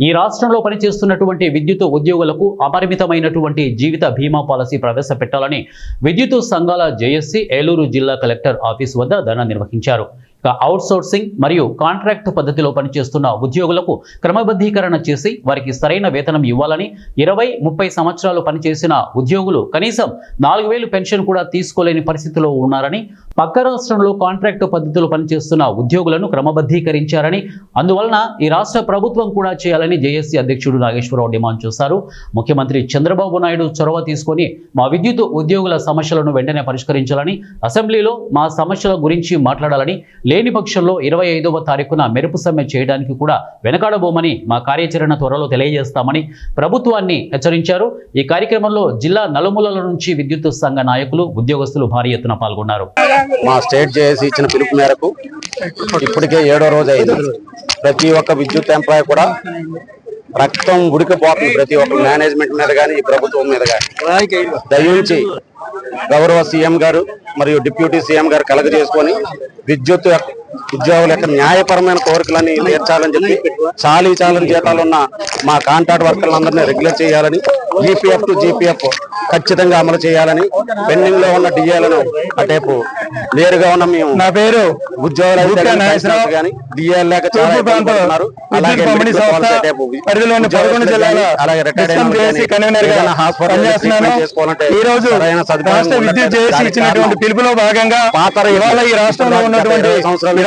ఈ రాష్ట్రంలో పనిచేస్తున్నటువంటి విద్యుత్ ఉద్యోగులకు అపరిమితమైనటువంటి జీవిత బీమా పాలసీ ప్రవేశపెట్టాలని విద్యుత్ సంఘాల జేఏసీ ఏలూరు జిల్లా కలెక్టర్ ఆఫీస్ వద్ద ధర్నా నిర్వహించారు. అవుట్సోర్సింగ్ మరియు కాంట్రాక్ట్ పద్ధతిలో పనిచేస్తున్న ఉద్యోగులకు క్రమబద్ధీకరణ చేసి వారికి సరైన వేతనం ఇవ్వాలని, 20-30 సంవత్సరాలు పనిచేసిన ఉద్యోగులు కనీసం 4,000 పెన్షన్ కూడా తీసుకోలేని పరిస్థితిలో ఉన్నారని, పక్క రాష్ట్రంలో కాంట్రాక్ట్ పద్ధతిలో పనిచేస్తున్న ఉద్యోగులను క్రమబద్ధీకరించారని, అందువలన ఈ రాష్ట్ర ప్రభుత్వం కూడా చేయాలని జేఏసీ అధ్యక్షుడు నాగేశ్వరరావు డిమాండ్ చేశారు. ముఖ్యమంత్రి చంద్రబాబు నాయుడు చొరవ తీసుకొని మా విద్యుత్ ఉద్యోగుల సమస్యలను వెంటనే పరిష్కరించాలని, అసెంబ్లీలో మా సమస్యల గురించి మాట్లాడాలని, లేని పక్షంలో 25వ తారీఖున మెరుపు సమ్మె చేయడానికి కూడా వెనకాడబోమని మా కార్యాచరణ త్వరలో తెలియజేస్తామని ప్రభుత్వాన్ని హెచ్చరించారు. ఈ కార్యక్రమంలో జిల్లా నలుమూలల నుంచి విద్యుత్ సంఘ నాయకులు, ఉద్యోగస్తులు భారీ ఎత్తున పాల్గొన్నారు. మా స్టేట్ జేఏసీ ఇచ్చిన పిలుపు మేరకు ఇప్పటికే 7వ రోజు అయింది. ప్రతి ఒక్క విద్యుత్ ఎంప్లాయీ కూడా రక్తం ఉడికిపోతుంది, ప్రతి ఒక్క మేనేజ్మెంట్ మీద కానీ ఈ ప్రభుత్వం మీద కానీ. దయించి గౌరవ సీఎం గారు మరియు డిప్యూటీ సీఎం గారు కలగజేసుకొని విద్యుత్ ఉద్యోగుల యొక్క న్యాయపరమైన కోరికలని తీర్చాలని చెప్పి చాలని జీతాలు ఉన్న మా కాంట్రాక్ట్ వర్కర్లందరినీ రెగ్యులర్ చేయాలని, ఈపీఎఫ్ టు జీపీఎఫ్ ఖచ్చితంగా అమలు చేయాలని, పెండింగ్ లో ఉన్న డిఏలను అటేపు నేరుగా ఉన్న మేము నా పేరు ఉద్యోగులు కానీ డిఏలు లేక చాలా ఇబ్బందులు, అలాగే అలాగే రిటైర్డ్ చేసుకోవాలంటే పిలుపులో భాగంగా ఈ రాష్ట్రంలో ఉన్నటువంటి 26